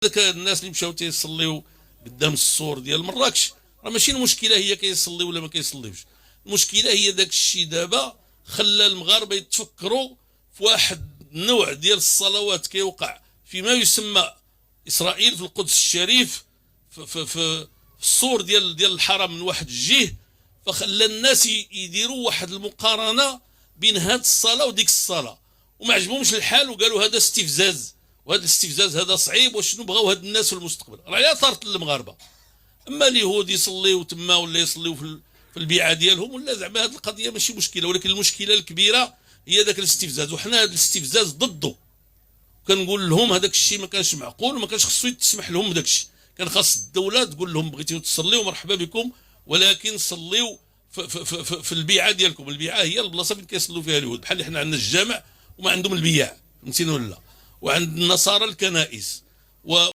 ذاك الناس اللي مشاو تيصليو قدام السور ديال مراكش، راه ماشي المشكله هي كيصلي ولا ما كيصليوش، المشكله هي داك الشيء دابا خلى المغاربه يتفكروا في واحد النوع ديال الصلوات كيوقع فيما يسمى اسرائيل في القدس الشريف في السور ديال الحرم من واحد الجهه، فخلى الناس يديروا واحد المقارنه بين هذه الصلاه وديك الصلاه، وما عجبهمش الحال وقالوا هذا استفزاز، وهذا الاستفزاز هذا صعيب، وشنو بغاو هاد الناس في المستقبل؟ راه على طارت المغاربه، اما اليهود يصليو تما ولا يصليو في البيعه ديالهم ولا زعما هذه القضيه ماشي مشكله، ولكن المشكله الكبيره هي ذاك الاستفزاز، وحنا هذا الاستفزاز ضده. كنقول لهم هذاك الشيء ما كانش معقول وما كانش خصو تسمح لهم بداك الشيء، كان خاص الدوله تقول لهم بغيتيو تصليو مرحبا بكم، ولكن صليو في البيعه ديالكم. البيعه هي البلاصه فين كيصلوا فيها اليهود، بحال اللي حنا عندنا الجامع وما عندهم البياع، فهمتيني ولا؟ وعند النصارى الكنائس.